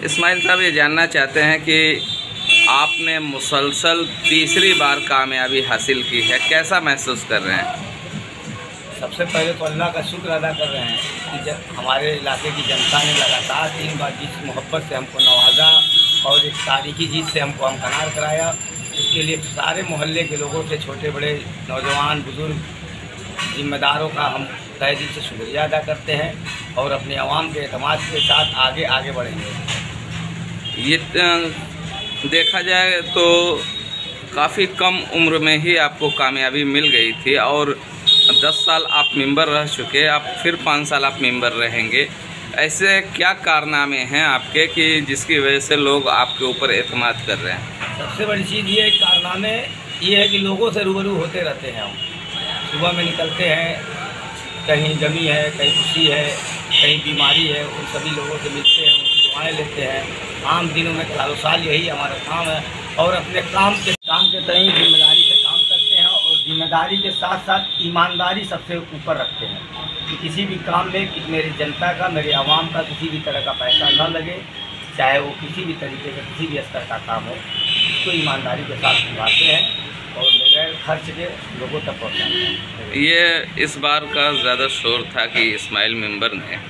इस्माइल साहब ये जानना चाहते हैं कि आपने मुसलसल तीसरी बार कामयाबी हासिल की है, कैसा महसूस कर रहे हैं? सबसे पहले तो अल्लाह का शुक्र अदा कर रहे हैं कि जब हमारे इलाके की जनता ने लगातार 3 बार जिस मोहब्बत से हमको नवाजा और एक तारीखी जीत से हमको हमकनार कराया, उसके लिए सारे मोहल्ले के लोगों से, छोटे बड़े, नौजवान, बुज़ुर्ग, जिम्मेदारों का हम तहे दिल से शुक्रिया अदा करते हैं और अपने आवाम के एतमाद के साथ आगे बढ़ेंगे। ये देखा जाए तो काफ़ी कम उम्र में ही आपको कामयाबी मिल गई थी और 10 साल आप मेंबर रह चुके, आप फिर 5 साल आप मेंबर रहेंगे। ऐसे क्या कारनामे हैं आपके कि जिसकी वजह से लोग आपके ऊपर एतमाद कर रहे हैं? सबसे बड़ी चीज़ ये कारनामे ये है कि लोगों से रूबरू होते रहते हैं। हम सुबह में निकलते हैं, कहीं गमी है, कहीं खुशी है, कहीं बीमारी है, उन सभी लोगों से मिलते हैं, उनकी दुआएँ लेते हैं। आम दिनों में सालों साल यही हमारा काम है और अपने काम के तय जिम्मेदारी से काम करते हैं और जिम्मेदारी के साथ साथ ईमानदारी सबसे ऊपर रखते हैं कि किसी भी काम में कि मेरी जनता का, मेरे आवाम का किसी भी तरह का पैसा न लगे, चाहे वो किसी भी तरीके का किसी भी स्तर का काम हो, उसको ईमानदारी के साथ निभाते हैं और बगैर खर्च के लोगों तक पहुँचाते हैं। ये इस बार का ज़्यादा शोर था कि इस्माइल मेंबर ने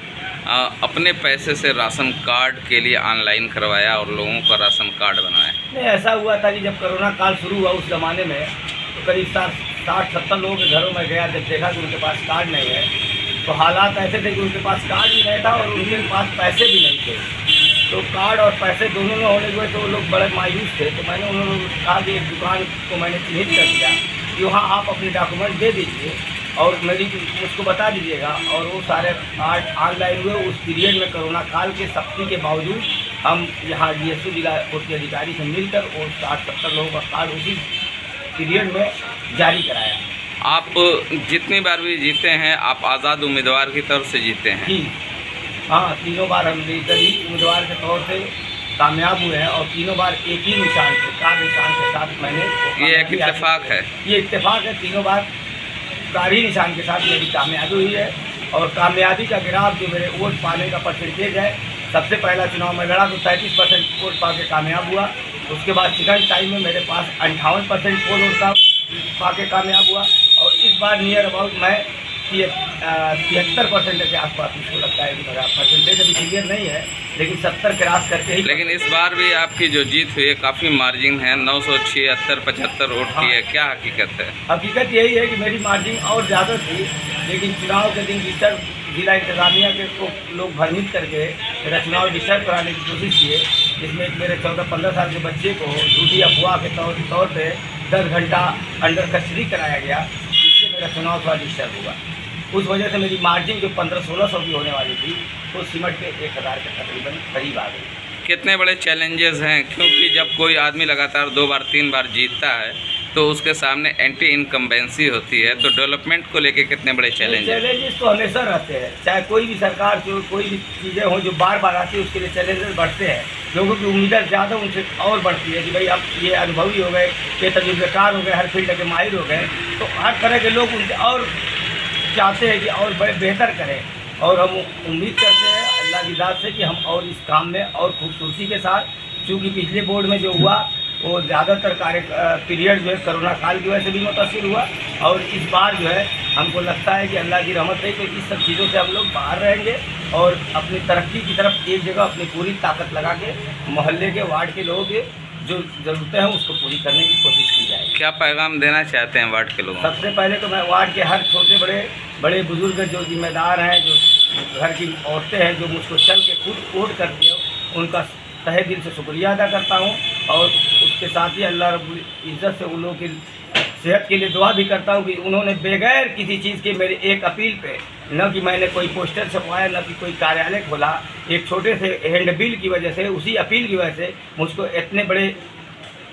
अपने पैसे से राशन कार्ड के लिए ऑनलाइन करवाया और लोगों का राशन कार्ड बनाया। नहीं, ऐसा हुआ था कि जब कोरोना काल शुरू हुआ उस ज़माने में तो करीब 60-70 लोगों के घरों में गया, जब देखा कि उनके पास कार्ड नहीं है तो हालात ऐसे थे कि उनके पास कार्ड भी नहीं था और उनके पास पैसे भी नहीं थे। तो कार्ड और पैसे दोनों में होने हुए तो वो लोग बड़े मायूस थे। तो मैंने उन्होंने कहा कि एक दुकान को मैंने चिन्हित कर दिया कि वहाँ आप अपने डॉक्यूमेंट दे दीजिए और मुझको बता दीजिएगा, और वो सारे कार्ड ऑनलाइन हुए। उस पीरियड में कोरोना काल के सख्ती के बावजूद हम यहाँ DSO जिला कोर्ट के अधिकारी से मिलकर और 60-70 लोगों का कार्ड उसी पीरियड में जारी कराया। आप जितनी बार भी जीते हैं आप आज़ाद उम्मीदवार की तरफ से जीते हैं? जी हाँ, तीनों बार हम गरीब उम्मीदवार के तौर से कामयाब हुए हैं और तीनों बार एक ही निशान से, कार निशान के साथ मैंने ये एक इत्तेफाक है? ये इत्तेफाक है। तीनों बार कारी निशान के साथ मेरी कामयाबी हुई है और कामयाबी का ग्राफ जो मेरे वोट पाने का परसेंटेज है, सबसे पहला चुनाव में लड़ा तो 33% वोट पा के कामयाब हुआ। उसके बाद सेकंड टाइम में मेरे पास 58% वोट पा के कामयाब हुआ और इस बार नियर अबाउट मैं 73% के आसपास मुझको लगता है कि मेरा परसेंटेज अभी क्लियर नहीं है, लेकिन 70 क्रॉस करके ही। लेकिन इस बार भी आपकी जो जीत हुई है काफ़ी मार्जिन है, 976-75 वोट की है। क्या हकीकत है? हकीकत यही है कि मेरी मार्जिन और ज़्यादा थी, लेकिन चुनाव के दिन डिस्टर्ब जिला इंतजामिया के को लोग भ्रमित करके मेरा चुनाव डिस्टर्ब कराने की कोशिश किए, जिसमें मेरे 14-15 साल के बच्चे को झूठी अफवाह के तौर पे 10 घंटा अंडर कस्टडी कराया गया, जिससे मेरा चुनाव थोड़ा डिस्टर्ब हुआ। उस वजह से मेरी मार्जिन जो 1500-1600 की होने वाली थी वो सिमट के 1000 के तकरीबन करीब आ गई। कितने बड़े चैलेंजेस हैं, क्योंकि जब कोई आदमी लगातार 2 बार 3 बार जीतता है तो उसके सामने एंटी इनकम्बेंसी होती है, तो डेवलपमेंट को लेके कितने बड़े चैलेंजेस तो हमेशा रहते हैं, चाहे कोई भी सरकार जो कोई भी चीज़ें हों जो बार बार आती है उसके लिए चैलेंजेस बढ़ते हैं। लोगों की उम्मीदें ज़्यादा उनसे और बढ़ती है कि भाई अब ये अनुभवी हो गए, ये तजुर्बेकार हो गए, हर फील्ड के माहिर हो गए, तो हर तरह के लोग उनसे और चाहते हैं कि और बड़े बेहतर करें। और हम उम्मीद करते हैं अल्लाह की ज़ात से कि हम और इस काम में और खूबसूरती के साथ, चूँकि पिछले बोर्ड में जो हुआ वो ज़्यादातर पीरियड जो है कोरोना काल की वजह से भी मुतासिर हुआ और इस बार जो है हमको लगता है कि अल्लाह की रहमत है कि इस सब चीज़ों से हम लोग बाहर रहेंगे और अपनी तरक्की की तरफ एक जगह अपनी पूरी ताकत लगा के मोहल्ले के, वार्ड के लोगों के जो ज़रूरतें हैं उसको पूरी करने की कोशिश की जाए। क्या पैगाम देना चाहते हैं वार्ड के लोगों? सबसे पहले तो मैं वार्ड के हर छोटे बड़े बुजुर्ग जो जिम्मेदार हैं, जो घर की औरतें हैं, जो मुझको चल के खुद ओट करती हैं, उनका तहे दिल से शुक्रिया अदा करता हूं और उसके साथ ही अल्लाह रब्बुल इज़्ज़त से उन लोगों की सेहत के लिए दुआ भी करता हूं कि उन्होंने बगैर किसी चीज़ के मेरी एक अपील पे, न कि मैंने कोई पोस्टर छपवाया, न कि कोई कार्यालय खोला, एक छोटे से हैंडबिल की वजह से, उसी अपील की वजह से मुझको इतने बड़े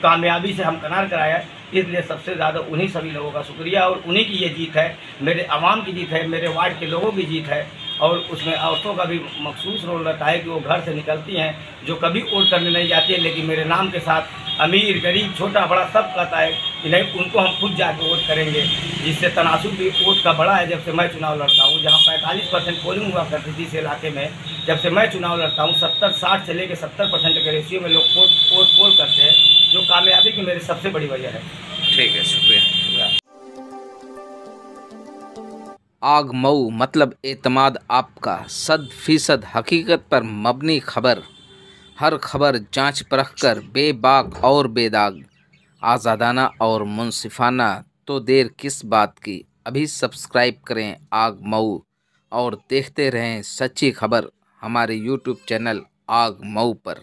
कामयाबी से हमकनार कराया। इसलिए सबसे ज़्यादा उन्हीं सभी लोगों का शुक्रिया और उन्हीं की ये जीत है, मेरे आवाम की जीत है, मेरे वार्ड के लोगों की जीत है। और उसमें औरतों का भी मखसूस रोल रहता है कि वो घर से निकलती हैं, जो कभी वोट करने नहीं जाती है, लेकिन मेरे नाम के साथ अमीर गरीब छोटा बड़ा सब कहता है कि नहीं उनको हम खुद जाके वोट करेंगे। जिससे तनासुब भी वोट का बड़ा है। जब से मैं चुनाव लड़ता हूँ, जहाँ 45% पोलिंग हुआ करती थी इस इलाके में, जब से मैं चुनाव लड़ता हूँ 70-60 से लेकर 70% के रेशियो में लोग वोट पोल करते हैं, जो कामयाबी की मेरी सबसे बड़ी वजह है। ठीक है, शुक्रिया। आग मऊ मतलब एतमाद आपका 100% हकीकत पर मबनी खबर। हर खबर जांच परख कर बेबाक और बेदाग, आज़ादाना और मुंसिफाना। तो देर किस बात की, अभी सब्सक्राइब करें आग मऊ और देखते रहें सच्ची खबर हमारे YouTube चैनल आग मऊ पर।